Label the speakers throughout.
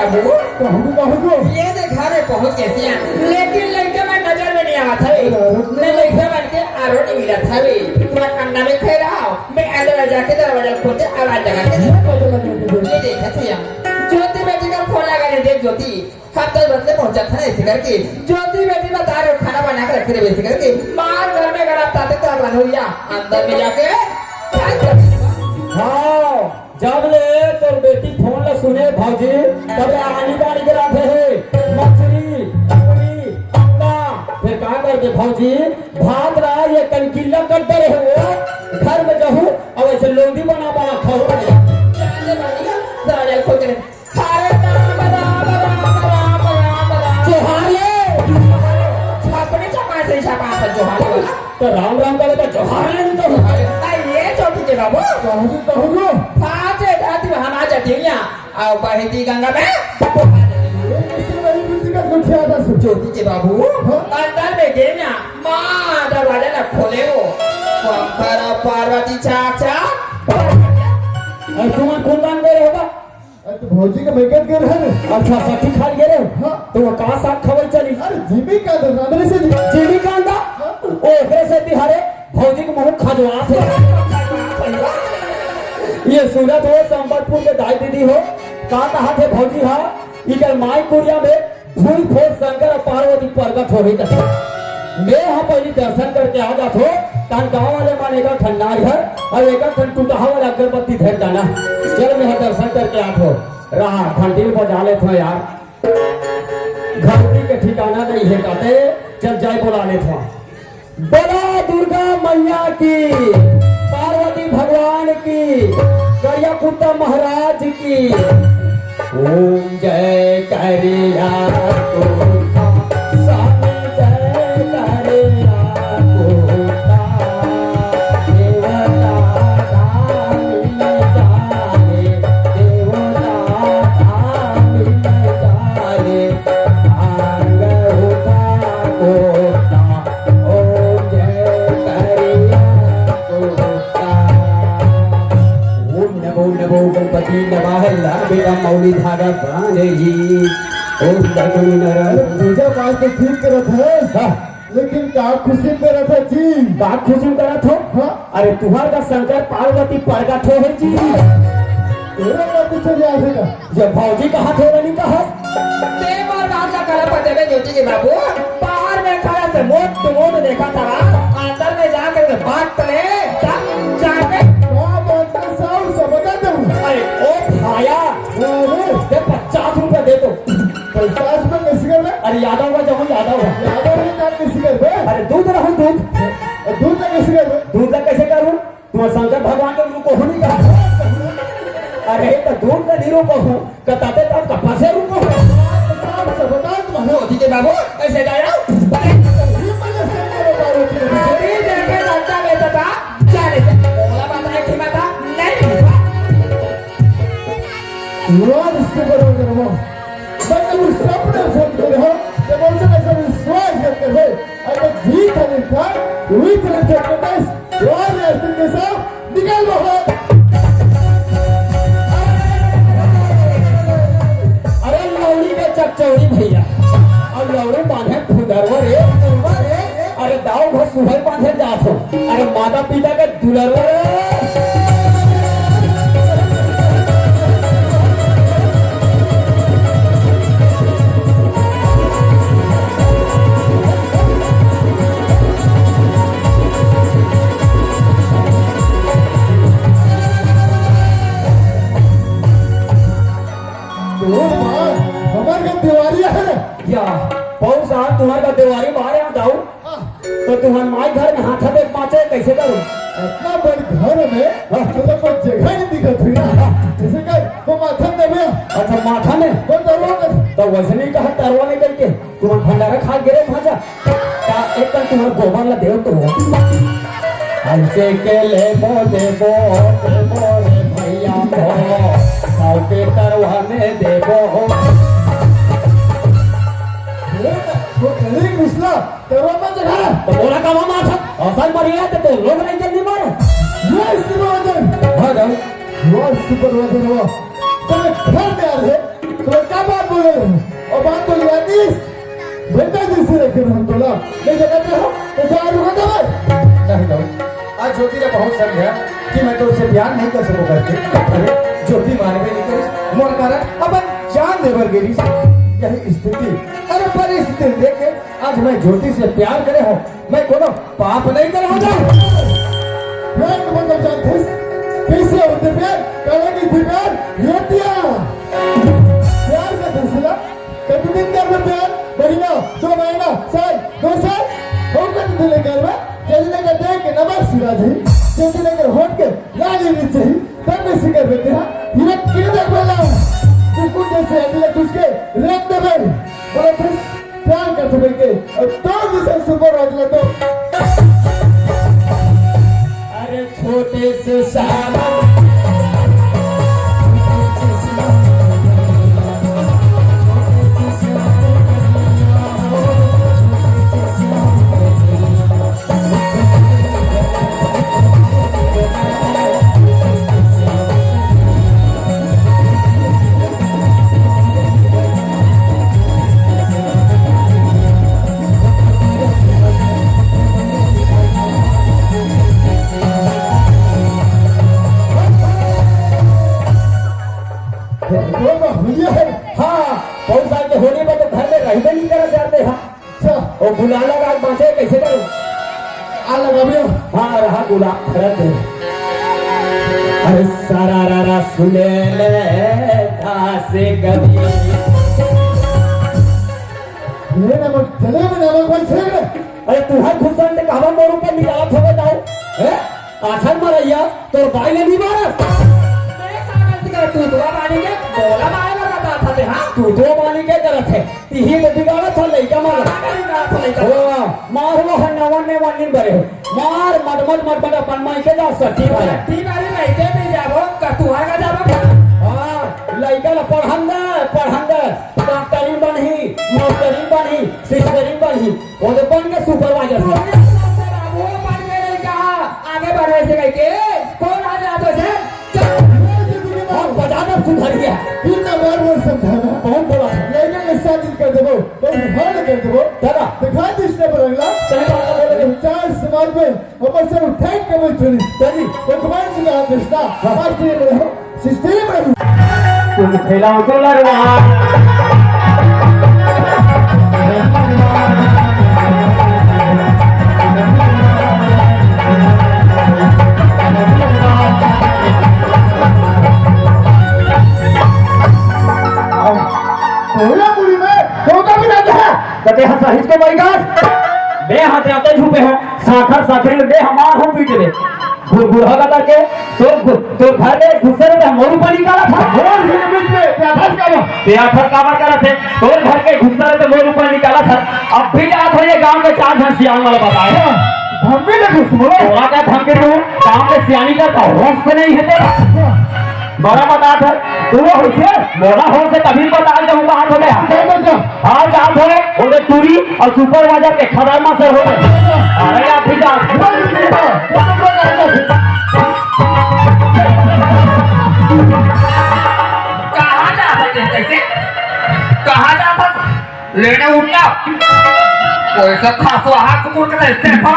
Speaker 1: बाबू ये देखा रे पहुंच कैसे लेकिन लड़के में नजर में नहीं आवा था मैं लड़के बन के आरो नहीं मिला था वे मैं अंडा में खा रहा हूँ मैं अंदर जाके दरवाजा खोलते आवाज लगा के ये देखा था यहाँ ज्योति बेटी का फोन लगा रहे देख ज्योति हम 10 बजे पहुंचा था ऐसे करके ज्योति बेटी बता रहे खाना बना कर रखे रहे ऐसे करके मार घर में गड़ा ताते तो बन हो गया अंदर में जाके
Speaker 2: हाँ जब ले तो बेटी फोन ला सुने भौजी तब आनी गाड़ी के रात है मछली पूरी अंडा फिर क्या करते भौजी भात रहा ये कंकिला कर दे रहे हो घर में जाऊँ और ऐसे लोंदी बना बना खाओ
Speaker 1: दरवाजा खोल के अरे
Speaker 2: जोहारे
Speaker 1: अपने चपा से छपा था जोहारे वाला
Speaker 2: तो राम राम करे तो जोहारे नहीं तो
Speaker 1: ये चौकी के बाबू फाटे जाती हम आ जाती हैं आओ बहती गंगा में ज्योति के बाबू अंदर में गए ना माँ दरवाजा न खोले हो पार्वती चाचा
Speaker 2: तुम्हारा कौन दान दे रहे होगा
Speaker 3: भौजी का मेकअप कर रहा है
Speaker 2: अच्छा सठी खा गए रहे तो वो कहाँ साथ खबर चली
Speaker 3: अरे जीविका रामरे से
Speaker 2: जीविका अंडा ओ एकरे से तिहारे भौजी के मुंह खजवा थे ये सूरत हो संबलपुर के दाई दीदी हो कहा थे भौजी हाँ इकर माई कुरिया में फूल फोड़ शंकर और पार्वती प्रकट हो रही थी मैं यहाँ पहले दर्शन करके आ जात हो तन गाँव वाले माने का ठंडा घर और एक ठंड टूटा वाला अगरबत्ती धर जाना चल मैं दर्शन करके आत हो रहा घंटी बजा ले थो यार घंटी के ठिकाना नहीं है कहते चल जाए बोला ले थो बोला दुर्गा मैया की पार्वती भगवान की करिया कुत्ता महाराज की ओम जय करिया कुत्ता स्वामी जय करिया कुत्ता देवता धामिल जाने देवता धामिल जाने आंग होता कोता ओम जय करिया कुत्ता ओम नमो गणपति नमः बेटा मौली धागा बांधेगी ओम दगुनी नर
Speaker 3: पूजा पाठ तो ठीक करत है लेकिन का खुशी करत है जी
Speaker 2: बात खुशी करत हो
Speaker 3: हाँ
Speaker 2: अरे तुम्हार का शंकर पार्वती प्रकट हो है जी
Speaker 3: तेरा बात चल जाएगा
Speaker 2: जब भौजी कहा थे नहीं कहा
Speaker 1: देवर राजा करा पते में ज्योति के बाबू बाहर में खड़ा से मोट देखा था अंदर में जाकर बात करे जाके
Speaker 2: अरे ओ भाया दे 50 रुपए दे दो
Speaker 3: 50 रुपए कैसे कर रहे
Speaker 2: अरे यादव का जब यादव है
Speaker 3: यादव ने काम कैसे कर रहे
Speaker 2: अरे दूध रहूं दूध
Speaker 3: दूध का कैसे कर रहे
Speaker 2: दूध का कैसे करूं तुम शंकर भगवान के रूप को नहीं कहा अरे तो दूध का नीरो को हूं कताते तब कपा से रूप को
Speaker 3: बता तुम्हारे
Speaker 1: ज्योति के बाबू ऐसे जाया देखे राजा बेटा था जाने से बोला बताया कि मैं था नहीं
Speaker 3: यार इससे बरोबर हो बट उस अपने फोन कर हो जब उनसे ऐसा विश्वास करते हो अगर जीत है इनका वही तरह के बस यार ऐसे के साथ निकल बाहर
Speaker 2: अरे लौड़ी के चकचौड़ी भैया और लौड़ी बांधे फुदरवर अरे दाव घर सुबह बांधे जात हो अरे माता पिता के दुलरवर
Speaker 3: हमारे दिवाली है
Speaker 2: या बहुत साहब तुम्हारे का दिवाली बाहर यहाँ जाओ तो तुम्हारे माई घर में हाथ दे पाचे कैसे करूं
Speaker 3: इतना बड़े घर में मतलब कोई जगह नहीं दिखत हुई ना जैसे कि वो माथा में
Speaker 2: अच्छा माथा में
Speaker 3: कौन दरवाजा
Speaker 2: तो वैसे नहीं कहा तरवा नहीं करके तुम्हारा भंडारा खा गिरे भाजा क्या एक कल तुम्हारा गोबर ला देव तो ऐसे के ले मोरे भैया मो के तरवा में देवो
Speaker 3: वो कहीं घुसला दरवाजा जगह
Speaker 2: तो बोला कमा माथा असल मरिया तो लोग नहीं जल्दी मारो
Speaker 3: ये सुपरवाइजर
Speaker 2: हाँ जाओ
Speaker 3: वो सुपरवाइजर वो तो घर में आ रहे तुम्हें क्या बात बोले और बात बोली आतीस बेटा जैसे रखे हम बोला नहीं कहते हो तो जा रुका दो
Speaker 4: नहीं दो आज ज्योति ने बहुत समझा कि मैं तो उससे प्यार नहीं कर सकूं करके अरे ज्योति माने में निकल मोर कारण अपन जान देवर गिरी यही स्थिति अरे परिस्थिति देख के आज मैं ज्योति से प्यार करे हूँ मैं कोनो पाप नहीं कर रहा
Speaker 3: प्यार को मतलब जानते कैसे होते प्यार करेंगे थी प्यार योतिया प्यार का फैसला कितने दिन कर में प्यार महीना 2 महीना साल 2 साल होकर तो लेकर में जल्दी लेकर देख के नमक सिरा जी जल्दी लेकर होट के ला लेनी चाहिए तब में सिकर बेटे हाँ ये किन तक बोला तू कुछ जैसे अभी लग उसके रेत दे भाई बोला फिर प्यार कर तो बेटे और तो जिसे सुपर रोज ले तो
Speaker 2: अरे छोटे से साला गुलाला रात बांचे कैसे करूं
Speaker 3: अलग अभी
Speaker 2: हाँ रहा गुलाब खरत है अरे सारा रारा सुने ले से कभी
Speaker 3: ये नमक चले में नमक बन छे
Speaker 2: अरे तू हर खुशन ने कहां मोर ऊपर निकाला थोड़े जाओ हैं आखिर मरैया तो भाई ने नहीं मारा
Speaker 1: मैं कागज कर तू दुआ पानी के बोला मारे लगा था ते हां
Speaker 2: तू दो मानी के करत है तीही को बिगाड़ा था लइका मारा मारवा हन्नावन ने वनिन बरे मार मट अपन माई के जा सटी वाला
Speaker 1: ती बारी नहीं के भी जाबो कतुआ का जाबो
Speaker 2: हां लइका ला पढ़ंदा डॉक्टरी बनही मास्टरी बनही सिस्टरी बनही ओदे बन के सुपरवाइजर
Speaker 1: वो बन के नहीं कहा आगे बढ़े से कह के कौन आ जातो से
Speaker 2: हम बजाना सुधर गया
Speaker 3: इतना बार समझाना
Speaker 2: कौन बोला
Speaker 3: लेकिन एक शादी कर देबो बस हाल कर देबो
Speaker 2: दादा
Speaker 3: दिखा दिसने पर अगला
Speaker 2: सही बात बोले
Speaker 3: चार समाज में ऊपर से उठाई के मैं चली चली तो कमांड से कहा दिसना पार्टी में रहो सिस्टम में रहो
Speaker 2: तुम खेलाओ तो लड़वा
Speaker 3: पूरा पूरी में तो का भी जाता है
Speaker 2: कते हंसा हिच के बैगास बे हाथे आते झुपे हो साखर साखरे में बे हमार हो पीट दे बुढ़ा का करके तो घर में घुसे रे मोरू पर निकाला था
Speaker 3: और ये बीच में क्या फंस गया
Speaker 2: बेआखर काबर करा थे तो घर के घुसे रे मोरू पर निकाला था अब भी जा रहे गांव के 4 जन सियान वाला बताए
Speaker 3: हम भी ना कुछ बोलो
Speaker 2: थोड़ा क्या धमकी दूं गांव के सियानी का होश से नहीं है तेरा बड़ा बता था तू वो होशियार बोला हो से कभी बता दे हुआ हाथ हो गया हां जात हो ओदे टूरी और सुपरवाइजर के खदामा से हो अरे आप भी जा
Speaker 1: कहां जाता है कैसे कहां जाता लेने उठना कोई सा खासवा हाथ कुकुर के सेफा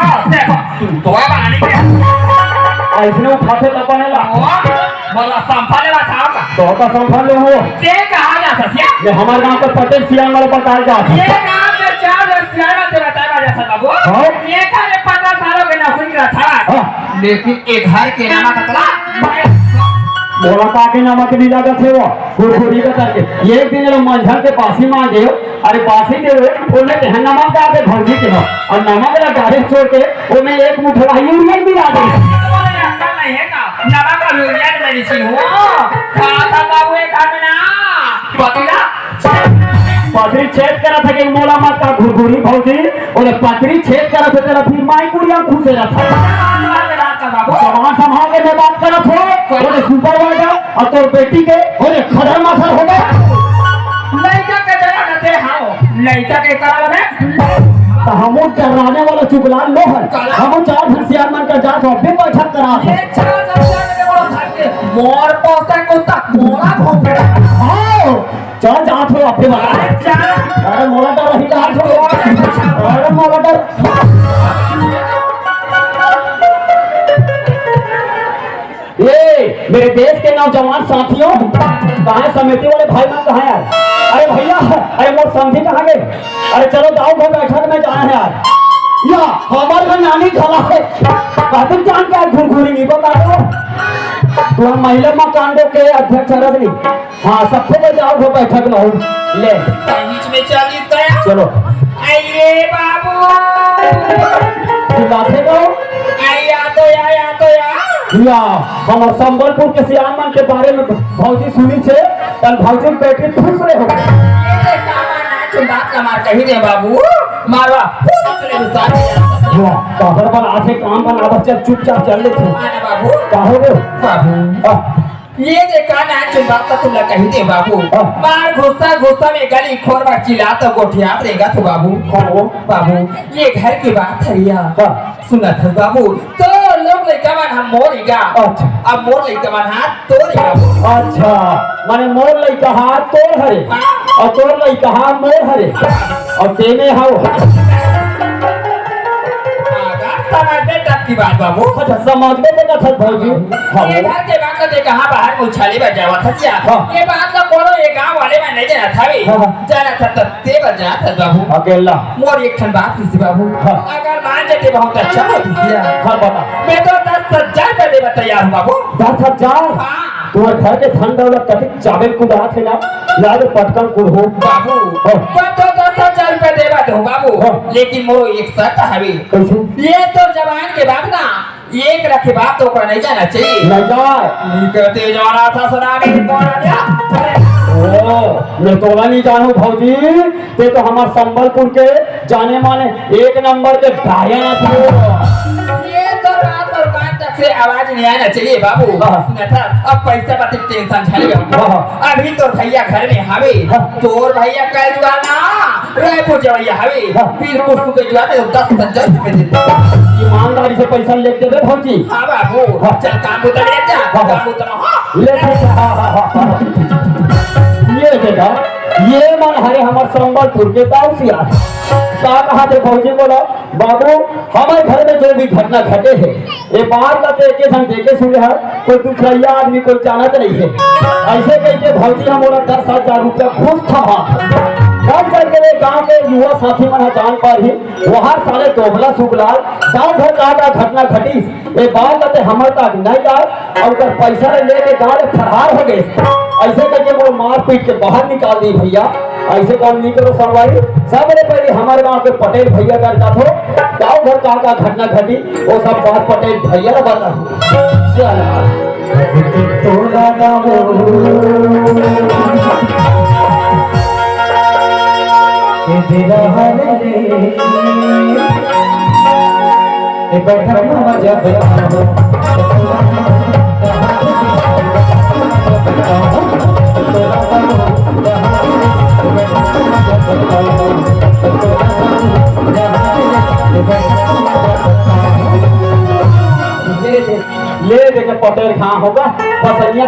Speaker 1: तू तो पानी के
Speaker 2: ऐसने उठाते लपनेला
Speaker 1: बोला संभालेला था
Speaker 2: तो का संभाले हो
Speaker 1: ये कहां जाता है
Speaker 2: ये हमारे गांव के पटेल सियान वाला बताया जा
Speaker 1: ये गांव के 4 सियाना तेरा टाइम आ जाता बाबू
Speaker 2: हाँ।
Speaker 1: ये का 15 सालों के नौकरी का था
Speaker 2: हाँ।
Speaker 1: लेकिन एक घर के नाम कतला
Speaker 2: बोला का के नाम के लीला का थे वो गुरगुरी का करके एक दिन लोग मंझर के पासी मां गए अरे पासी दे बोले के नमक का के भौजी के और नमक का गाड़ी छोड़ के वो में एक मुठला यूरिया भी आ गई
Speaker 1: नहीं है का नवा का यूरिया मेडिसिन हो कहा था बाबू एक खाना पतिला
Speaker 2: पथरी छेद करा था कि मोला मत का घुरघुरी भौजी और पथरी छेद करा था तेरा फिर माई कुड़िया खुशे रहा था
Speaker 1: बाबू
Speaker 2: जवान संभाल के मैं बात करा थो और सुपरवाइजर और तोर बेटी के और खदर मासर हो गया
Speaker 1: लड़का के जरा नते हां लड़का के करा में
Speaker 2: तो हमो डराने वाला चुगला लोहर हमो 4 घंसियार मन का जात हो बे बैठक करा
Speaker 1: ये 4 घंसियार में बोला था मोर पोसा को तक मोरा भोंगे
Speaker 2: आओ 4 मेरे देश के नौजवान साथियों, कहाँ समिति वाले भाई बहन कहाँ यार? अरे भैया, अरे मोर समझी कहाँ गए? अरे चलो दाऊ घर बैठक में जाना है यार। या हमारे घर नानी खला है, तुम जान के घुरघुरी नहीं बता दो। तुम महिला मकानों के अध्यक्ष रजनी, हाँ सबको मैं जाओ घर बैठक में हूँ। ले
Speaker 1: बीच में चालीस गया।
Speaker 2: चलो
Speaker 1: आइए बाबू,
Speaker 2: बातें करो।
Speaker 1: आया तो या
Speaker 2: या हम संबलपुर के सियान मन के बारे में भौजी सुनी से, कल भौजी बैठे खुश रहे हो।
Speaker 1: ये कामा नाच बात ना मार कही दे बाबू, मारवा दूसरे गुस्सा
Speaker 2: काबर बन आधे काम बना बस चल चुपचाप चल ले तू।
Speaker 1: आना बाबू,
Speaker 2: काहो रे
Speaker 1: बाबू ये देखा नाच बात तो तुम कही दे बाबू, मार गुस्सा में गली खोर बार चिल्ला तो गोठिया रहेगा तो बाबू। बाबू ये घर की बात है यार, सुना था बाबू, तो लोग लड़का मन हम मोरेगा।
Speaker 2: अच्छा।
Speaker 1: अब मोर लड़का मन हाथ तोड़ेगा।
Speaker 2: अच्छा, माने मोर लइका हाथ तोड़ हरे और तोड़ लइका हाथ मोर हरे और तेने हाउ
Speaker 1: समाज में तक की बात बाबू।
Speaker 2: अच्छा समाज में देखा था भौजी।
Speaker 1: ये घर के बात का कहाँ बाहर मुछाली बज जावा था सिया। ये बात का कोनो ये गांव वाले में नहीं जाना था भी, जाना था तब ते बज जाता था बाबू।
Speaker 2: अकेला
Speaker 1: मोर एक ठन बात थी बाबू, अगर मान जाते बहुत अच्छा होती सिया।
Speaker 2: हाँ बता।
Speaker 1: मैं तो 10,000 का देवा तैयार हूँ बाबू।
Speaker 2: 10,000?
Speaker 1: हाँ
Speaker 2: तुम्हारे घर के धन दौलत कभी चावल कुदा थे ना, याद पटकन कुद हो
Speaker 1: बाबू। तो 10,000 रुपया देवा दो बाबू, लेकिन मोरो एक शर्त है।
Speaker 2: कैसे?
Speaker 1: ये तो जवान के बाप ना, एक रखे बाप तो ऊपर नहीं जाना चाहिए।
Speaker 2: नहीं जाए।
Speaker 1: निकलते जाना था सुना नहीं कौन आ गया।
Speaker 2: मैं तोला नहीं जानू भौजी, ते तो हमारे संबलपुर के जाने माने एक नंबर के गायन थे।
Speaker 1: ये तो रात और कान तक से आवाज नहीं आना चाहिए बाबू। सुना था अब पैसा पाती टेंशन झलेगा। अभी तो भैया घर में हवे, तोर भैया कल जुआना रायपुर जवैया हवे, फिर कुछ के जुआते 10,000 रुपए देते।
Speaker 2: ईमानदारी से पैसा ले दे भौजी।
Speaker 1: हाँ बाबू, चल काम उतर ले जा, काम उतर
Speaker 2: ले ये देखा, ये मन हरे हमारे संबलपुर के दाऊसिया का कहा थे भौजी बोला बाबू, हमारे घर में जो भी घटना घटे है ये बाहर का तो एक संग देखे सुने है, कोई दूसरा आदमी कोई जानत नहीं है। ऐसे कहते भौजी हम बोला 10,000 रुपया घूस था कब करके गांव के युवा साथी मन जान पार ही वहां साले दोबला सुखलाल गांव घर का घटना घटी ये बात कहते हमर तक नहीं आए और पैसा लेके गांव में फरार हो गए। ऐसे करके वो मार पीट के बाहर निकाल दी भैया। ऐसे काम नहीं करो सरवाई। सबसे पहले हमारे गांव के पटेल भैया करता था, गांव घर का घटना घटी वो सब बात पटेल भैया ने बता। ये देखे पटेल कहाँ होगा, पसीना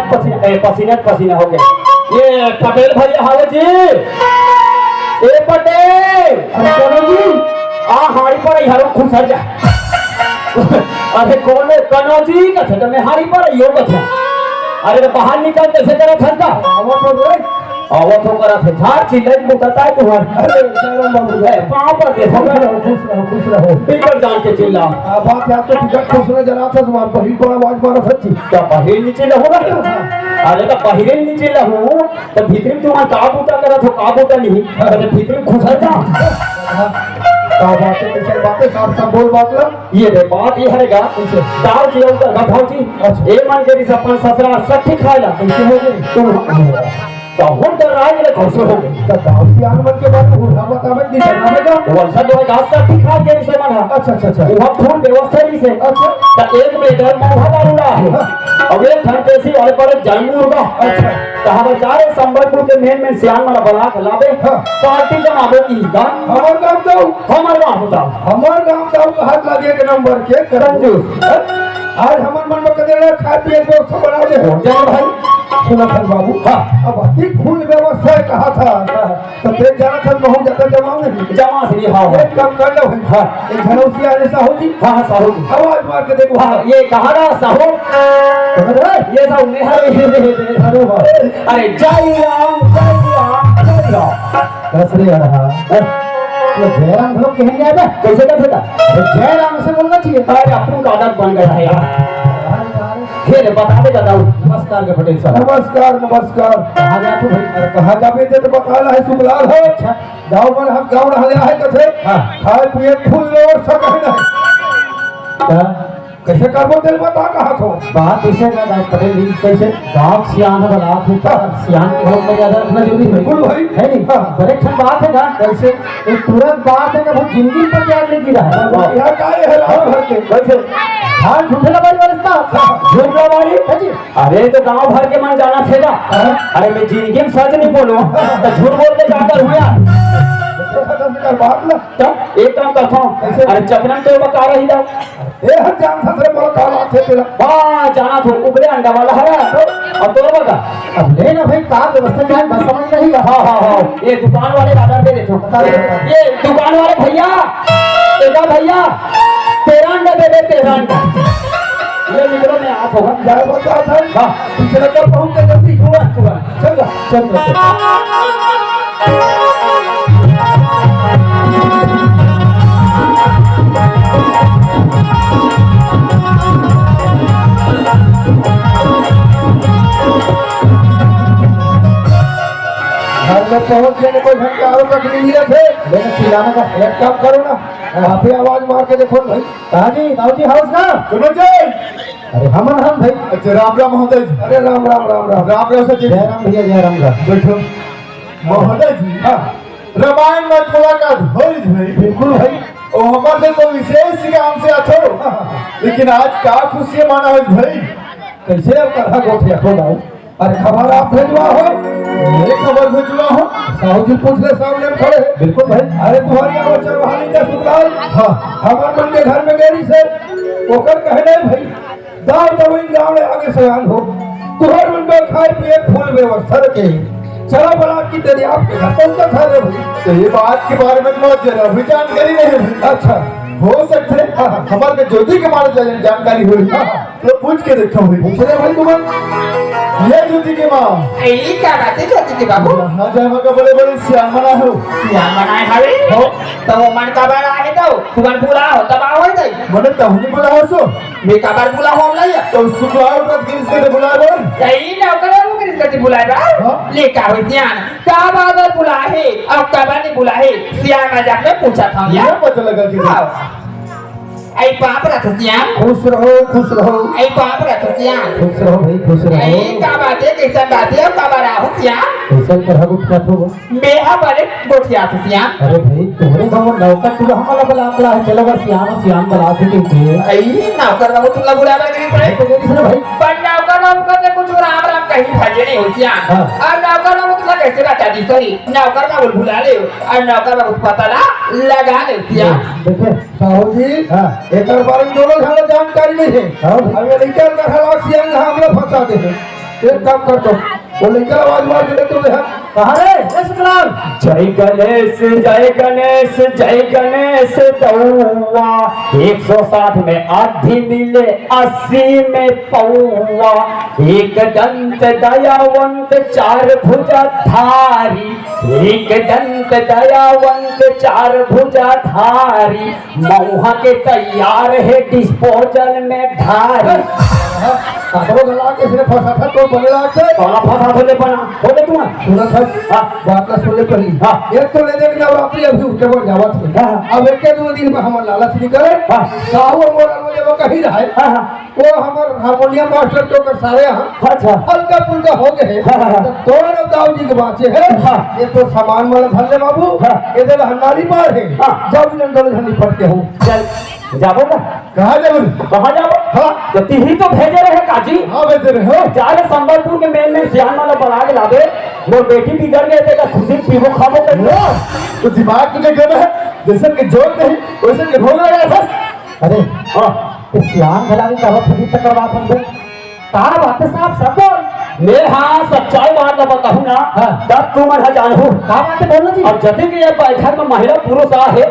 Speaker 2: पसीना हो गया। ये पटेल भैया हावे जी, ए पटेल जी आ हाड़ी पर यारो खुश हो जा। अरे कौन कनौजी का था, मैं हाड़ी पर यो बचा। अरे बाहर निकल कैसे करा फंसा आवत हो करा थे झाड़ चिल्लाई मुकता है तुम्हारे। अरे चलो बाबू है पांव पर देखो, खुश रहो टिकट जान के चिल्ला।
Speaker 3: बात है तो टिकट खुश रह जरा था तुम्हारे बहिर को आवाज मारा सच्ची
Speaker 2: क्या बहिर नीचे लहोगा? अरे तो बहिर नीचे लहू तो भीतर तुम्हारा काबूता करा तो काबूता नहीं, अरे भीतर खुश है जा
Speaker 3: का बातें कैसे बातें साफ साफ बोल बात ला।
Speaker 2: ये रे बात ये हरेगा दाल की उधर गठावची ए मन के अपन ससुरा सठी खाएला कैसे हो गई तुम तो हम डर रहा है कैसे हो गई
Speaker 3: तो दाऊसी आनमन के बाद उठा बतावे दी करना बेटा
Speaker 2: वैसा दो घास सठी खा के से मन।
Speaker 3: अच्छा
Speaker 2: वहां फोन व्यवस्था ही से।
Speaker 3: अच्छा
Speaker 2: तो एक में इधर मोहा दारूड़ा है अब एक घंटे से वाले पर जानू होगा।
Speaker 3: अच्छा
Speaker 2: तो हम चारे संबलपुर के मेन सियान वाला बना के लावे पार्टी जमाबो की दा
Speaker 3: हमार गांव दाऊ
Speaker 2: हमार गांव होता
Speaker 3: हमार गांव दाऊ का हाथ लगे के नंबर के करंजू आज हमन मन में कदे खा पिए दोस्त बना दे
Speaker 2: हो जाए भाई
Speaker 3: सुना था बाबू।
Speaker 2: हाँ।
Speaker 3: अब अति फूल व्यवस्था कहा था तो फिर जाना था बहुत ज्यादा जमाओ नहीं
Speaker 2: जमा से हाँ हाँ
Speaker 3: एक काम कर लो भाई।
Speaker 2: हाँ।
Speaker 3: एक झनौसी आने साहू जी
Speaker 2: हाँ हाँ साहू जी
Speaker 3: आवाज मार के देखो।
Speaker 2: हाँ ये कहा ना साहू
Speaker 3: समझ रहे?
Speaker 2: ये साहू ने
Speaker 3: अरे वाह।
Speaker 2: अरे जय राम जय राम जय राम
Speaker 3: कसरे रहा तो जयराम लोग कहेंगे अब
Speaker 2: कैसे कर सकता
Speaker 3: जयराम से बोलना चाहिए।
Speaker 2: अरे अपन का आदत बन गया है यार फिर बता दे बताओ
Speaker 3: नमस्कार के पटेल साहब। नमस्कार नमस्कार। कहाँ जा तू भाई? अरे कहाँ जाबे थे तो बकाला है सुखलाल है। अच्छा गाँव में हम गाँव रहा है कथे। हाँ खाए पिए फूल ले और सब है ना कैसे करबो दिल बता कहा तो
Speaker 2: बात कैसे ना पटेल जी कैसे गाँव सियान बना ऊपर सियान के घर में ज्यादा रखना जरूरी है
Speaker 3: बिल्कुल भाई
Speaker 2: है नहीं बड़े ठंड बात है ना
Speaker 3: कैसे
Speaker 2: एक तुरंत बात है कि वो जिंदगी पर याद नहीं गिरा है
Speaker 3: यहाँ का है राम भर के
Speaker 2: कैसे हाँ झूठे लबाई वाला झूठ लबाई है जी अरे तो गांव भर के मन जाना थे ना अरे मैं जिंदगी में सच नहीं बोलूं तो झूठ बोल के क्या करूं यार
Speaker 3: बात ना
Speaker 2: तब एक काम करता हूँ अरे चक्रण तो बता रही था
Speaker 3: ये हर जान था तेरे बहुत काला थे तेरा
Speaker 2: हाँ जाना तो उबले अंडा वाला है अब तो बता
Speaker 3: अब ले ना भाई कार व्यवस्था क्या है बस समझ नहीं।
Speaker 2: हाँ हाँ हाँ ये दुकान वाले ऑर्डर दे देते हो ये दुकान वाले भैया तेरा भैया 13 अंडा दे दे 13 अंडा ये निकलो मैं आप होगा
Speaker 3: जाए बता था
Speaker 2: हाँ
Speaker 3: पिछले कब पहुंचे जल्दी हुआ चल चल घर में पहुंच गए कोई घंटा और तक नहीं मिले थे लेकिन चिल्लाने का एक काम करो ना आप ही आवाज मार के देखो भाई। कहा जी दाऊजी हाउस का सुनो जी। अरे हम भाई अच्छा राम राम महोदय जी। अरे राम राम राम राम राम राम से जय राम भैया जय राम का बैठो महोदय जी। हाँ रामायण में मुलाकात होई भाई बिल्कुल भाई और हमारे तो विशेष काम से अथो लेकिन आज का खुशी माना हो भाई कैसे अब कथा गोठिया हो दाऊ। अरे खबर आप भेजवा हो मेरे खबर भेजवा हो साहू जी पूछ ले सामने में खड़े बिल्कुल भाई। अरे तुम्हारी आवाज चरवाली का सुखलाल हाँ हमारे मन के घर में गेरी से ओकर कहने भाई दाव दवाई गाँव में आगे सवाल हो तुम्हारे मन में खाए पिए फूल व्यवस्था रखे चला बड़ा की तेरी आपके घर पहुंचा था रे भाई। तो ये बात के बारे में बहुत जरा भी जानकारी नहीं है भाई। अच्छा हो सकते हमारे ज्योति के बारे में जानकारी हुई तो पूछ के देखता हूँ पूछ रहे भाई तुम्हारे ये ज्योति के माँ
Speaker 1: यही क्या बात है ज्योति के बाबू
Speaker 3: हाँ जहाँ का बड़े बड़े श्याम मना हो
Speaker 1: श्याम बनाए हवे हो तो वो मन का बड़ा है तो तुमन बुला हो तब आओ दे
Speaker 3: मैंने तहुनी बुला हो सो
Speaker 1: मैं कबार बुला हो हम नहीं
Speaker 3: तो शुक्रवार का दिन से बुला बोल
Speaker 1: यही नौकर वो किस करती बुलाए बा ले का हो ध्यान कब अगर बुला है अब कब नहीं बुला है श्याम मजाक में पूछा था
Speaker 3: ये
Speaker 1: यार
Speaker 3: पता लगा कि
Speaker 1: आई पाप रथ श्याम
Speaker 3: खुश रहो
Speaker 1: आई पाप रथ श्याम
Speaker 3: खुश रहो भाई खुश रहो।
Speaker 1: आई का बात है कैसा बात है कब आ रहा हो श्याम
Speaker 3: कैसा तरह को क्या हो
Speaker 1: बेहा बड़े गोठिया थे श्याम
Speaker 3: अरे भाई तुम्हारे गाँव में नौका तू हमारा बला है चलो बस श्याम बला के
Speaker 1: आई नौकर बाबू तुमला बुला लगे पड़े
Speaker 3: तो भाई
Speaker 1: पर नौकर बाबू का कुछ राम राम कहीं भजे नहीं हो श्याम और नौकर बाबू तुमला कैसे बता दी सही नौकर बाबू बुला ले और नौकर बाबू पता ना लगा ले श्याम
Speaker 3: देखो साहू जी एक बार दोनों घर जानकारी नहीं है अब ये लड़का का हलाक सियान हम लोग फंसा दे एक काम कर दो वो लड़का आवाज मार के तो कहा रे शुक्रान
Speaker 2: जय गणेश जय गणेश दौआ 160 में आधी मिले 80 में पौआ एक दंत दयावंत 4 भुजा धारी एक दंत दयावंत 4 भुजा धारी मऊहा के तैयार है डिस्पोजल में धारी
Speaker 3: काटो गला के सिर्फ फंसा था तो बगला के
Speaker 2: कौन फंसा बोले बना बोले तुम
Speaker 3: सुना था बात ना सुनने पड़ी एक तो ले देख नवरात्रि अभी उठे बोल जावा थे अब एक दो दिन में हमार लालच निकले साहू मोरल में जब कहीं रहे वो हमार हारमोनियम मास्टर तो कर सारे यहाँ
Speaker 2: अच्छा
Speaker 3: हल्का फुल्का हो गए तो दोनों दाऊ जी के बाचे है ये तो सामान वाला धल्ले बाबू ये दे हंडारी मार है जब जंगल झंडी पटके हो
Speaker 2: चल जाबो ना
Speaker 3: कहाँ जाबो
Speaker 2: कहाँ जाबो हाँ तो तिही तो भेजे रहे काजी
Speaker 3: हाँ भेजे रहे हो
Speaker 2: जाके संबलपुर के मेल में सियान वाला बना के लादे वो बेटी बिगड़ गए थे खुशी पीबो खाबो कर
Speaker 3: तो दिमाग तुझे कहना है जैसे कि जोर नहीं वैसे कि ढोल लगा था अरे
Speaker 2: हाँ
Speaker 3: तो सियान भला की कहा फटी तक करवा बंदे तार बात साहब सब
Speaker 2: मैं हाँ सच्चाई बात न बताऊँ ना तब तू मन जानू
Speaker 3: का बात है बोलना जी
Speaker 2: और जति के ये बैठक में महिला पुरुष आ है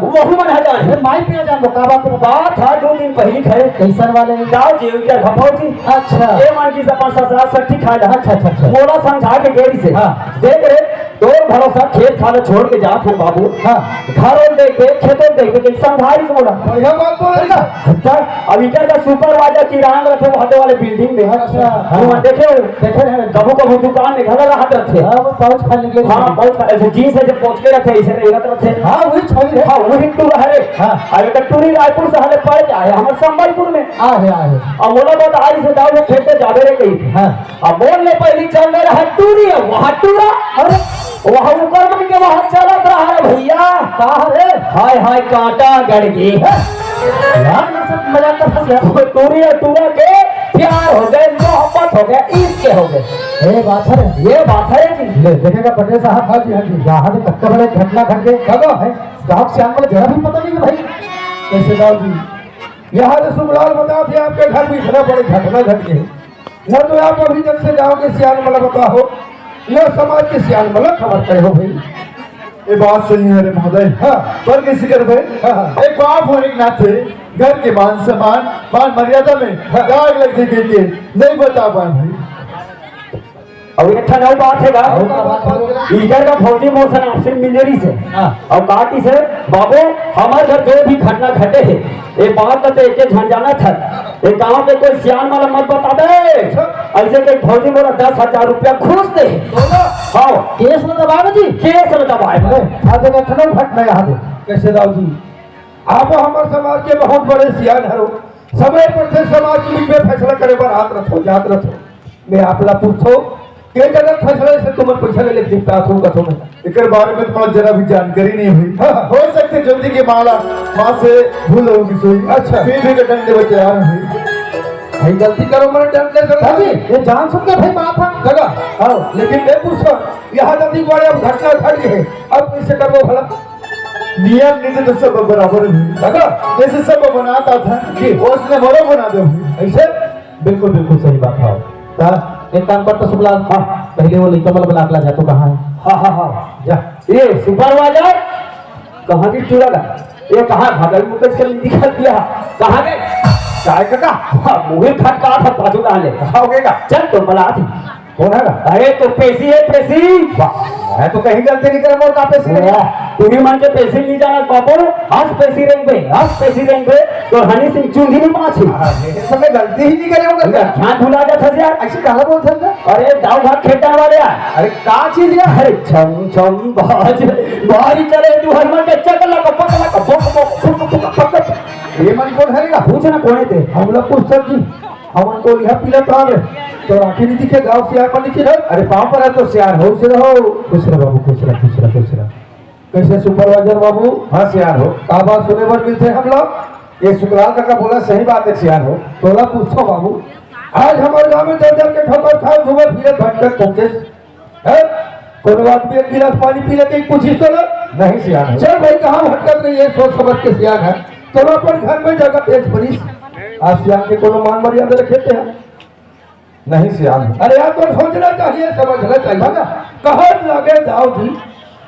Speaker 2: वही मन जान
Speaker 3: माई पिया जान का बात है
Speaker 2: बात था 2 दिन पहले खड़े
Speaker 3: कैसन वाले
Speaker 2: गाँव जीव के घपौती
Speaker 3: अच्छा
Speaker 2: ये मन की अपन ससुराल सट्टी खा रहा
Speaker 3: अच्छा
Speaker 2: मोला समझा के गेरी से देख रे तो भरोसा खेत खाना छोड़ के जात है बाबू घर और देख के खेतों देख के संभारी से बोला
Speaker 4: बढ़िया बात बोल
Speaker 2: अच्छा अभी क्या का सुपरवाइजर की रांग रखे वहां वाले बिल्डिंग में
Speaker 3: अच्छा
Speaker 2: वहां देखे
Speaker 3: रहे
Speaker 2: कबू कबू दुकान में घर रहा रखे
Speaker 3: हां वो पाउच खाने के लिए
Speaker 2: हाँ बहुत ऐसे जीन्स ऐसे पहुंच के रखे इसे रखत रखे
Speaker 3: हां वही छोड़ी है
Speaker 2: हाँ वही टूर है
Speaker 3: हाँ।
Speaker 2: अरे का टूरी रायपुर से हले पड़ जाए हमारे संबलपुर में
Speaker 3: आ है
Speaker 2: अब बोला बात आई से दाऊ खेत पे जावे रे कही
Speaker 3: हां
Speaker 2: अब बोलने पहली चल रहा है टूरी है वहां टूरा अरे वहां ऊपर बन के वहां चलत रहा है भैया कहा रे हाय हाय कांटा गड़ गई
Speaker 3: यार मैं सब मजाक कर फंस गया
Speaker 2: टूरी और टूरा के प्यार हो गए मोहब्बत हो गया इसके हो गए
Speaker 3: ये बात है
Speaker 2: जी
Speaker 3: ले देखेगा पटेल साहब हां जी यहाँ तो कत्ते बड़े घटना घट गए कब है गांव से आने वाले जरा भी पता नहीं कि भाई कैसे गाँव जी
Speaker 4: यहाँ तो सुबलाल बता थे आपके घर में इतना बड़े घटना घट गए न तो आप अभी तक से गाँव के सियान मला बताओ न समाज के सियान मला खबर करे हो भाई ये बात सही है रे महोदय हाँ पर किसी कर भाई एक बाप होने के नाते घर के मान सम्मान मान मर्यादा में दाग लग के नहीं बता पाए भाई
Speaker 2: अब एक ठंडा बात है इधर का फौजी मोशन आपसे मिलेरी से और काटी से बाबू हमारे घर जो भी घटना घटे है ये बात तो एक झंझाना था ये गांव के कोई सियान वाला मत बता दे ऐसे के फौजी बोला 10,000 रुपया घूस दे हाँ
Speaker 3: केस में दबावे जी
Speaker 2: केस में दबाए
Speaker 3: आगे का खनौ घटना यहाँ दे
Speaker 4: कैसे दाऊ जी आप हमारे समाज के बहुत बड़े सियान हरो समय पर से समाज के में फैसला करे पर हाथ रखो जात रखो मैं आपला पूछो के गलत फैसले से तुम पैसा ले लेते पास होगा तुम इकर बारे में थोड़ा जरा भी जानकारी नहीं हुई हो सकते जल्दी के माला मां से भूल होगी सोई अच्छा फिर भी डंडे बचे आ रहे हैं भाई गलती करो मरे डंडे करो
Speaker 3: जी ये जान सुन के भाई बात है
Speaker 4: जगह हां लेकिन मैं पूछो यहां जल्दी बड़े अब घटना घट गई है अब कैसे करो भला नियम नीति तो सब बराबर है जगह जैसे सब बनाता था कि उसने बड़ा बना दो ऐसे
Speaker 3: बिल्कुल सही बात है एक काम कर तो सुबलाल पहले वो लड़का वाला बना जा तो कहाँ है
Speaker 2: हाँ जा ये सुपरवाइजर कहाँ की चूड़ा ये कहाँ भागल मुकेश के निकल दिया कहाँ गए चाय का मुझे खटका था पाछू डाले कहाँ हो गएगा चल तो बला थी
Speaker 4: कौन है
Speaker 2: अरे तो पेशी है पेशी
Speaker 4: मैं तो कहीं गलती नहीं कर मोर का पैसे
Speaker 2: तुम्ही मन के पैसे नहीं जाना बाबू आज पैसे रहेंगे आज पैसे रहेंगे तो हनी सिंह चुंगी नहीं पाछी
Speaker 4: समय गलती ही नहीं करे होगा
Speaker 2: क्या भुला जाता था यार
Speaker 4: ऐसे कहा बोल सकता
Speaker 2: अरे दाव भाग खेटा वाले
Speaker 4: अरे का चीज है
Speaker 2: अरे छम छम बाज बारी चले तू हरमन के चकला का पकला का पक
Speaker 4: ये मन कौन हरेगा
Speaker 2: पूछना कोने थे
Speaker 4: हम लोग पूछ सकी हम उनको लिया पीला था तो राखी नहीं दिखे गांव सियार पर लिखी रहे अरे पाँव पर है तो सियार हो से रहो
Speaker 3: खुश रह बाबू खुश रह
Speaker 4: कैसे सुपरवाइजर बाबू हाँ सियार हो का बात सुने पर मिलते हम लोग ये शुक्लाल का बोला सही बात है सियार हो तोला पूछो बाबू आज हमारे गांव में दर के ठोकर खा घूमे फिरे भटकर पहुंचे है कोनो आदमी एक गिलास पानी पी लेके पूछी तो नहीं सियार चल भाई कहाँ भटकत रही है सोच समझ के सियार है चलो अपन घर में जगह तेज पड़ी आज सियार के कोनो मान मर्यादा रखे हैं नहीं सियान अरे यार तो सोचना चाहिए समझना चाहिए कहाँ लगे जाओ जी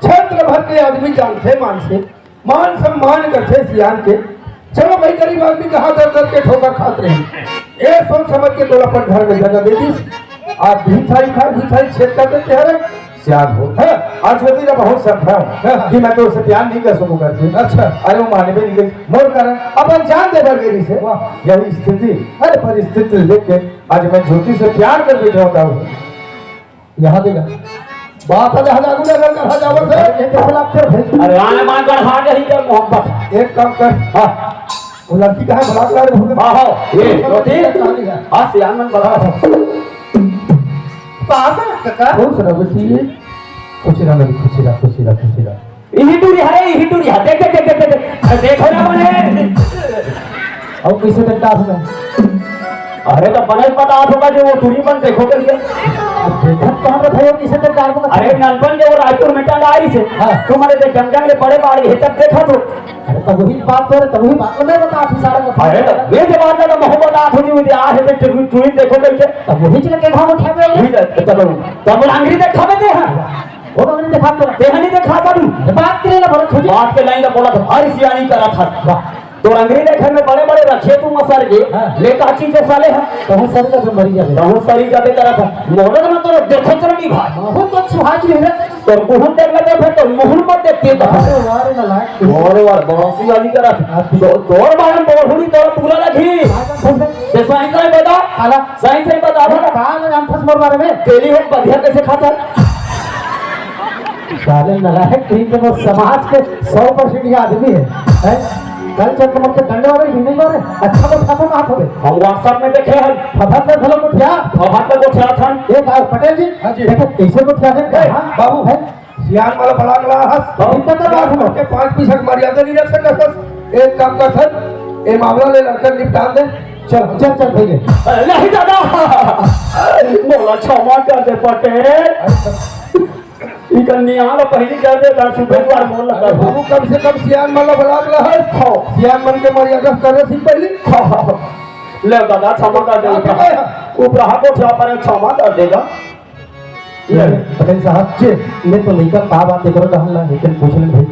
Speaker 4: क्षेत्र भर के आदमी जानते मान सम्मान करते सियान के चलो भाई गरीब आदमी कहाँ दर दर के ठोकर खाते रहे ये सोच समझ के तो अपन घर में जगह दे दी आप भिखारी छेद कर देते हैं सियान हो है आज होती ना बहुत सफा कि मैं तो उसे प्यार नहीं कर सकूं करके अच्छा अरे वो माने भी नहीं मोर कारण अपन जान दे बरगेरी से यही स्थिति अरे परिस्थिति देख के आज मैं ज्योति से प्यार कर बैठा होता हूँ यहाँ देगा बात है हजारू नगर का हजावर से एक खिलाफ कर भाई
Speaker 2: अरे आने मान कर हां नहीं कर मोहब्बत
Speaker 4: एक काम कर हां वो लड़की का है भला कर भूल
Speaker 2: हां ये ज्योति हां सियान मन बड़ा पास काका
Speaker 3: खुश रह बेटी खुशी रह
Speaker 2: यही टूरी है देख देखो ना बने
Speaker 3: और कैसे देखता है
Speaker 2: अरे तो बने पता होगा जो वो टूरी बन देखो के लिए
Speaker 3: देखत कहां रे भयो किसे ते कार को
Speaker 2: अरे नलबन के वो रायपुर में टंगा आई से
Speaker 3: हाँ।
Speaker 2: तुम्हारे देख गंगा के बड़े बाड़ है तब देखा तो
Speaker 3: अरे तो वही बात तो रे तो वही बात मैं बता आप सारा बता
Speaker 2: अरे तो ये जवाब ना मोहब्बत आठ होनी हुई आ है तो तू देखो कैसे
Speaker 3: तब वही चले के घाव उठा पे
Speaker 2: चलो तब अंग्रेजी देखा दे हैं
Speaker 3: वो तो मैंने देखा तो
Speaker 2: देहनी देखा था तू
Speaker 3: बात करे ना बोला खोजी
Speaker 2: बात के लाइन का बोला था भारी सियानी करा था तो अंग्रेजी देखे में बड़े बड़े रखे तू मसर के
Speaker 3: हाँ।
Speaker 2: लेका चीज साले हैं
Speaker 3: बहुत सारे का मरी जावे
Speaker 2: बहुत सारी जाते करा था मोहब्बत में तो देखो चल नहीं भाई
Speaker 3: बहुत तो सुहाज रे
Speaker 2: तो मुहूर्त देख लेते फिर तो मुहूर्त मत देखते तो
Speaker 3: अरे वारे ना लायक
Speaker 2: और बार बौसी वाली करा था दौड़ बार बोलहुनी तो पूरा लगी से सही से बता
Speaker 3: आला
Speaker 2: सही से बता
Speaker 3: अरे कहां में हम फस मर बारे में
Speaker 2: तेली हो बढ़िया कैसे खाता
Speaker 3: साले नलायक टीम के वो समाज के 100% आदमी है कल चल के मत डंडे वाले भी नहीं मारे अच्छा को खाता ना होवे
Speaker 2: हम व्हाट्सएप में देखे हैं
Speaker 3: फफत में भलो को क्या
Speaker 2: फफत को छा था
Speaker 3: एक पटेल जी
Speaker 4: हाँ जी।
Speaker 3: देखो कैसे को क्या है
Speaker 4: बाबू
Speaker 3: है
Speaker 4: सियान वाला बड़ा गला हस
Speaker 3: इतना तो बात हो
Speaker 4: के 5 पैसा की मर्यादा नहीं रख सकता एक काम कर सर ये मामला ले लड़कर निपटा दे
Speaker 3: चल चल चल भैया
Speaker 2: नहीं दादा बोला क्षमा कर दे पटेल इकन निहाल पहली कर दे दर सुबह बार बोल लगा
Speaker 4: बाबू कम से कम सियान वाला बड़ा गला हस सियान मन के मर्यादा कर रहे थी पहले
Speaker 2: ले दादा क्षमा कर दे उपरा को छा पर क्षमा कर देगा
Speaker 3: पटेल साहब जी मैं तो नहीं का बात करो तो हम लेकिन पूछ ले भाई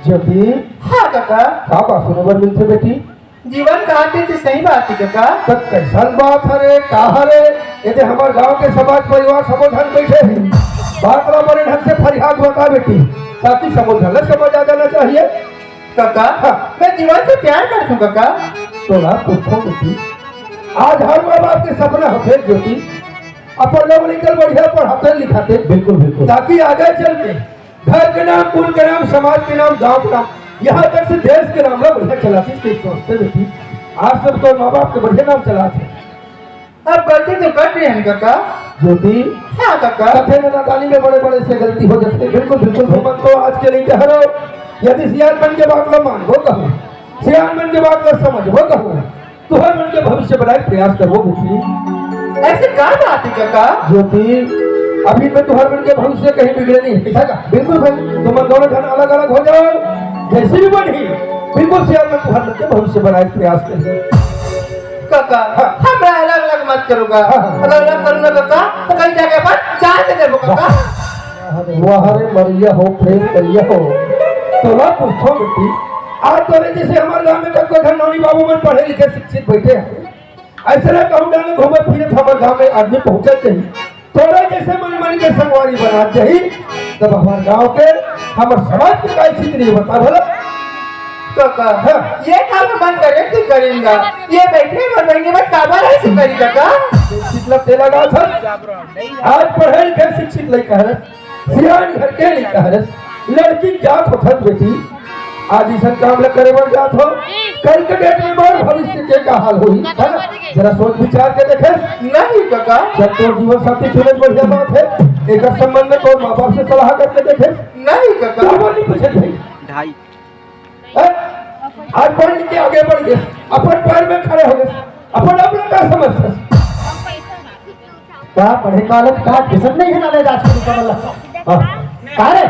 Speaker 3: ज्योति
Speaker 5: हाँ काका
Speaker 4: का बात सुने बर मिलते बेटी
Speaker 5: जीवन कहते थे सही बात है काका
Speaker 4: तब कैसन बात है रे कहा रे यदि हमारे गांव के समाज परिवार समोधन बैठे हैं बात बड़े ढंग से फरियाद बता बेटी ताकि समोधन समझ आ जाना चाहिए
Speaker 5: काका मैं जीवन से प्यार करता हूँ काका
Speaker 4: तो ना पूछो बेटी आज हर माँ बाप के सपना होते ज्योति अपन लोग निकल बढ़िया पढ़ाते लिखाते
Speaker 3: बिल्कुल बिल्कुल
Speaker 4: ताकि आगे चल के घर के नाम कुल के नाम समाज के नाम गांव के नाम यहाँ तक से देश के नाम लोग बढ़िया चलाती सोचते बेटी आज तक तो माँ बाप के बढ़िया नाम चलाते
Speaker 5: अब गलती तो कर रहे हैं काका
Speaker 4: ज्योति
Speaker 5: हाँ काका
Speaker 4: कथे में नादानी में बड़े बड़े से गलती हो जाती है बिल्कुल बिल्कुल भूमन तो आज के लिए कह रहे हो यदि सियान मन के बात लो मानो कहूँ सियान मन के बात लो समझो कहूँ तुहर मन के भविष्य बनाए प्रयास करो बेटी
Speaker 5: ऐसे क्या बात है काका
Speaker 4: ज्योति अभी में तुहर मन के भविष्य कहीं बिगड़े नहीं है ऐसा का बिल्कुल भाई तुम दोनों जन अलग अलग हो जाओ जैसे भी बनी बिल्कुल सियान मन तुहर मन के भविष्य बनाए प्रयास करें
Speaker 5: काका हम अलग अलग मत करूँगा अगर अलग करूँगा काका तो कहीं जाके पर चाय दे देबो काका
Speaker 4: वाह रे मरिया हो प्रेम करिया हो तो ना पूछो बेटी आज तो जैसे हमारे गांव में कोई धनौनी बाबू मन पढ़े लिखे शिक्षित बैठे हैं ऐसे ना कहूँ डाले घूमे फिरे हमारे गांव में आदमी पहुंचे चाहिए थोड़ा जैसे मन मन के संगवारी बना चाहिए तब हमारे गांव के हमारे समाज के का स्थिति नहीं बता भला
Speaker 5: काका ये काम मन करे तो करेंगे ये बैठे मर रहेंगे मैं काबर ऐसे करी काका
Speaker 4: शिक्षित लग तेरा गाँव था आज पढ़े लिखे शिक्षित नहीं कह रहे सियान घर के नहीं कह रहे लड़की जात होता बेटी आज इस काम ल करे बढ़ जात हो कल के डेट में बार भविष्य के का हाल हुई है ना जरा सोच विचार के देखे
Speaker 5: नहीं काका
Speaker 4: जब तो जीवन साथी चुने बढ़िया बात है एक संबंध में तो माँ बाप से सलाह करके देखे
Speaker 5: नहीं काका
Speaker 4: नहीं पूछे भाई आज पढ़ लिख के आगे बढ़ गए अपन पैर में खड़े हो गए अपन अपना क्या समझते
Speaker 3: क्या पढ़े कालक का किसन नहीं है ना ले राजपूत का मल्ला का रे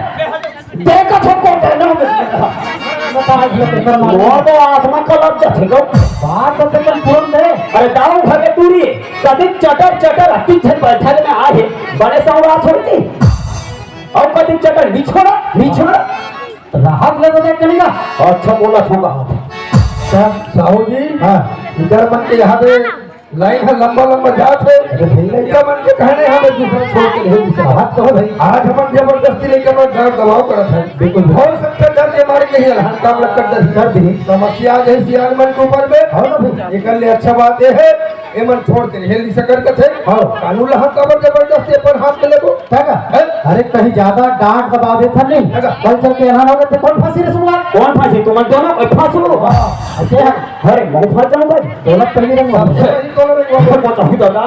Speaker 3: देखा तो को कहना बता पेपर मार
Speaker 2: वो तो आत्मा का लग जाते गो
Speaker 3: बात तो तुम फोन दे
Speaker 2: अरे दाऊ घर के दूरी कभी चटर चटर हट्टी छे बैठल में आ है बड़े सौरा छोड़ती और कभी चटर बिछोड़ा
Speaker 3: राहत ले तो चलेगा
Speaker 2: अच्छा बोला होगा
Speaker 4: साहू जी हाँ इधर मन के यहाँ पे लाइन है लंबा लंबा जात है लड़का मन के कहने हम एक दूसरे छोड़ के नहीं दिशा बात तो है भाई आज हम जबरदस्ती लेके हम डर दबाव करत है बिल्कुल बहुत सकता डर के मारे नहीं हल्का काम लग कर दी समस्या है सियान मन के ऊपर में और ना भाई एक ले अच्छा बात ये है ये मन छोड़ के हेल दिशा कर थे हां कानून लहा कबर जबरदस्ती अपन हाथ में लेबो
Speaker 3: काका अरे कहीं ज्यादा डांट दबा दे था नहीं कल चल के यहां होगा तो कौन फांसी रे सुनला
Speaker 2: कौन फांसी तुम दोनों फांसो
Speaker 3: अच्छा
Speaker 2: अरे मुंह फाड़ जाऊंगा
Speaker 3: दौलत पहले रंग
Speaker 2: पहुंचाऊं दादा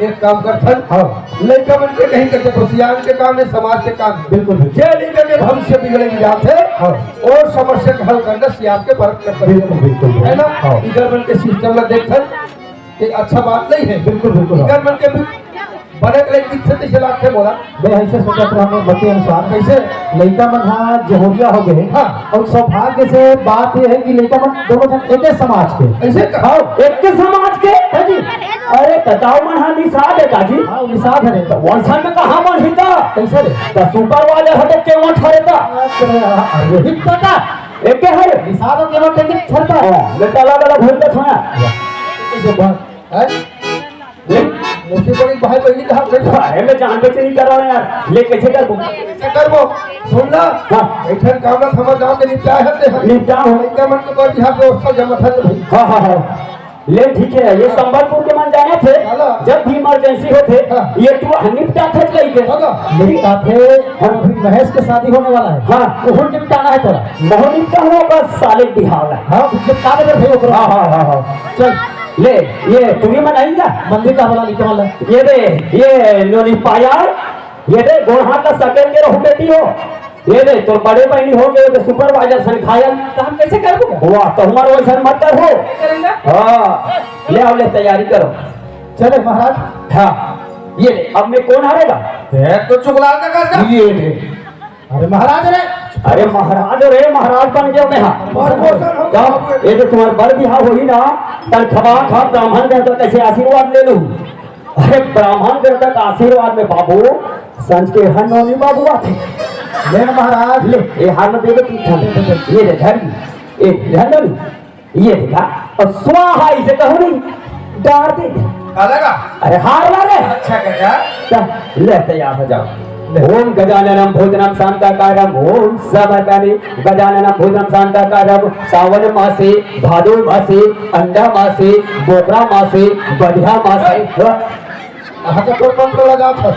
Speaker 4: एक काम करथन लड़का मन के कहीं करते प्रोसियान के काम है समाज के काम
Speaker 3: बिल्कुल
Speaker 4: जे लड़का के भविष्य बिगड़े की जात है और समस्या का हल करना सियाब के फर्क करता
Speaker 3: बिल्कुल
Speaker 4: है ना इधर मन के सिस्टम में देखथन एक अच्छा बात नहीं है
Speaker 3: बिल्कुल
Speaker 4: इधर मन के
Speaker 5: बने के लिए कितने से लाख थे बोला
Speaker 3: मैं ऐसे सोचा तो हमें बते अनुसार कैसे लड़का मन हाँ जहोरिया हो गए
Speaker 5: हाँ।
Speaker 3: और सौभाग्य से बात यह है कि लड़का मन दोनों जन एक ही समाज के
Speaker 5: ऐसे कहा
Speaker 2: एक के समाज के है जी। अरे बताओ मन हाँ निषाद है काजी।
Speaker 3: हाँ वो निषाद है
Speaker 2: तो वंशन में कहाँ मन हिता
Speaker 3: कैसे रे
Speaker 2: तो सुपरवाइजर है तो केवल ठहरेता
Speaker 3: रोहित का
Speaker 2: एक के है
Speaker 3: निषाद और केवल टेके छड़ता
Speaker 2: बेटा अलग अलग होते छोया
Speaker 3: कैसे बात
Speaker 5: मोटी बड़ी भाई बहनी कहा
Speaker 2: अरे मैं जान बचे नहीं कर रहा हूँ यार ले कैसे कर दूँ
Speaker 5: ऐसा करबो सुन ना
Speaker 2: हाँ।
Speaker 5: ऐठन काम ना हमर गांव के निपटाए हते हैं
Speaker 2: निपटा हो
Speaker 5: लड़का मन के पर बिहार व्यवस्था जमा था भाई
Speaker 2: हाँ हाँ हाँ ले ठीक है ये संबलपुर के मन जाने थे
Speaker 5: चलो।
Speaker 2: जब भी इमरजेंसी होते
Speaker 5: हाँ।
Speaker 2: ये तो निपटा थे लेके
Speaker 5: चलो।
Speaker 3: मेरी बात है अभी महेश के शादी होने वाला है
Speaker 2: हाँ
Speaker 3: वो निपटाना है तोरा
Speaker 2: मोह निपटा हुआ बस साले बिहार है
Speaker 3: हाँ निपटा दे भाई ओकरा
Speaker 2: हाँ हाँ हाँ हाँ चल ले ये तुम्हें मनाएगा
Speaker 3: मंदिर का वाला लिखा वाला
Speaker 2: ये दे ये नोनी पाया ये दे गोढ़ा का सकेल के रहू बेटी हो ये दे तो बड़े बहनी हो गए तो सुपरवाइजर सन खायल
Speaker 1: तो हम कैसे कर दूंगा
Speaker 2: हुआ तो हमारे वैसा मत कर हो
Speaker 1: करेंगे
Speaker 2: हाँ ले आओ ले तैयारी करो
Speaker 3: चले महाराज
Speaker 2: हाँ ये ले अब में कौन हारेगा
Speaker 5: तो चुगलाल का कर दे
Speaker 2: ये ले
Speaker 3: अरे महाराज रे
Speaker 2: अरे महाराज बन गया मैं हाँ ये जो तुम्हारे बड़ बिहार होगी ना तन खबा खा ब्राह्मण देवता कैसे आशीर्वाद ले लूं अरे ब्राह्मण देवता का आशीर्वाद में बाबू संज के हर नौनी बाबू आते
Speaker 3: ले ना महाराज
Speaker 2: ले ये हार में देवे की ये ले धरी ये धरी ये देखा और स्वाहा इसे कहो नहीं डार दे
Speaker 5: अलगा
Speaker 2: अरे हार वाले
Speaker 5: अच्छा काका
Speaker 2: ले तैयार हो जाओ ओम गजाननम भोजनम शांताकारम ओम समर्पयामि गजाननम भोजनम शांताकारम सावन मासे भादो मासे अंडा मासे बोकरा मासे बढ़िया मासे
Speaker 5: आहा का कोई मंत्र लगा था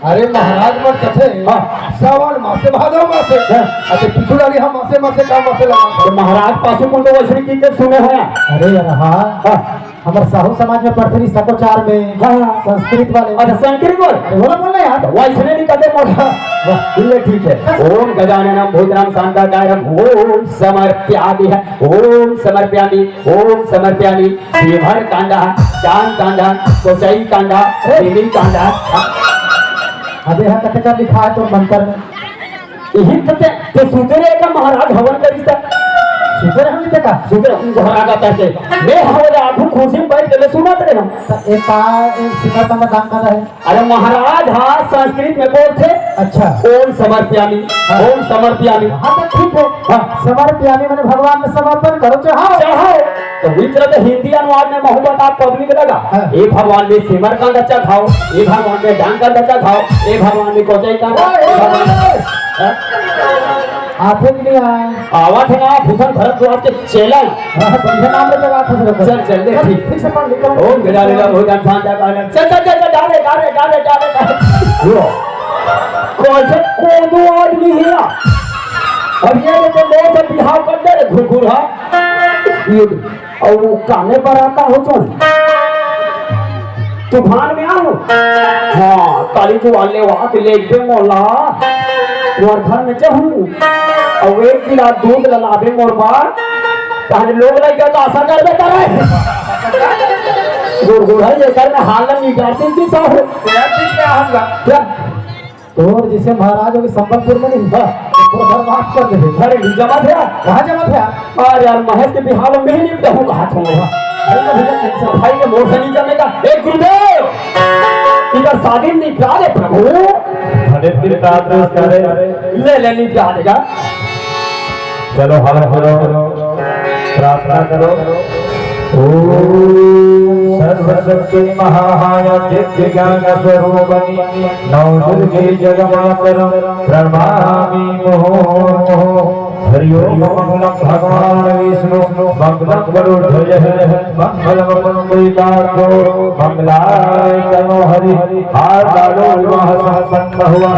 Speaker 5: अरे महाराज मत कथे
Speaker 2: हाँ।
Speaker 5: सावन मासे भादो मासे अच्छा पिछुड़ा री हम मासे का मासे लगा
Speaker 2: तो महाराज पासु को तो वैसे की के सुने हैं
Speaker 3: अरे यार हाँ
Speaker 2: हाँ
Speaker 3: हमारे साहू समाज में पढ़ते नहीं सकोचार में
Speaker 2: हाँ।
Speaker 3: संस्कृत वाले
Speaker 2: अच्छा संस्कृत बोल
Speaker 3: अरे बोला बोल यार
Speaker 2: तो वैसे नहीं कहते मोटा ये ठीक है ओम गजाननम भोजनम शांताकारम ओम समर्पयामि है ओम समर्पयामि ओम समर्पयामि शिवहर कांडा चांद कांडा कोचई कांडा देवी कांडा
Speaker 3: अबे यहाँ कते का लिखा है तो मंत्र में
Speaker 2: यही तो सुधरे का महाराज हवन करिता
Speaker 3: शुक्र हम नहीं देखा
Speaker 2: सुधरे घोड़ा का करते मैं हमारे आधु खुशी में बैठ के सुना रहे हम
Speaker 3: एक सिंगर का काम कर रहा है
Speaker 2: अरे महाराज हाँ संस्कृत में बोलते
Speaker 3: अच्छा
Speaker 2: ओम समर्पयामि ओम समर्पयामि
Speaker 3: हाँ तो ठीक है
Speaker 2: हाँ।
Speaker 3: समर्पयामि मैंने भगवान में समर्पण करो चाहो
Speaker 2: चढ़ाओ तो हुई तरह तो हिंदी अनुवाद में मोहब्बत आप पब्लिक लगा
Speaker 3: हाँ।
Speaker 2: ये भगवान में सिमर का बच्चा खाओ ये भगवान में डांग का बच्चा खाओ ये भगवान में कोचाई का
Speaker 3: आते भी नहीं आए
Speaker 2: आवाज है ना भूषण भरद्वाज के चेला
Speaker 3: बढ़िया नाम लेके बात हो
Speaker 2: चल चल दे ठीक
Speaker 3: ठीक से पढ़ लिखो
Speaker 2: ओम गजानन भोजन शांता कालम चल चल चल डाले डाले डाले डाले लो कौन से कोनो आदमी है अब ये तो बहुत से बिहार कर दे घुरघुरा ये और वो काने पर आता हो तो तूफान में आओ हाँ काली जो वाले वहां के ले दे मोला तुम्हारे घर में चाहूं और एक गिलास दूध लावे मोर बार ताने लोग लगे तो आशा कर बेटा रहे गुरगुरा ये कर में हाल नहीं करते की साहब
Speaker 5: यार बीच में आऊंगा
Speaker 2: क्या
Speaker 3: तो जिसे महाराज होगी संबलपुर में नहीं पूरा घर माफ कर दे
Speaker 2: घर ही जमा थे
Speaker 3: कहाँ जमा थे
Speaker 2: और यार महेश के बिहार में नहीं कहूँ हाथ होगा भाई के मोर से नहीं चलने का एक गुरुदेव इधर शादी निकाल दे प्रभु ले ले निकाल देगा
Speaker 6: चलो हलो प्रार्थना करो सर्वशक्ति महामाया दिव्य ज्ञान स्वरूपनी नौ दुर्गे जगमातर प्रणमामि मुहुः हरि ओम मंगलम भगवान विष्णु मंगलम गरुड़ध्वज मंगलम मंगलाकारो मंगलाय तनो हरि हार डालो विवाह संपन्न हुआ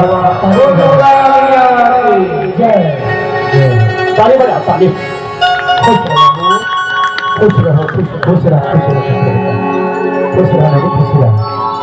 Speaker 3: जय
Speaker 2: ताली बजा ताली
Speaker 3: खुश रहो खुश रहो खुश रहो खुश रहो खुश रहो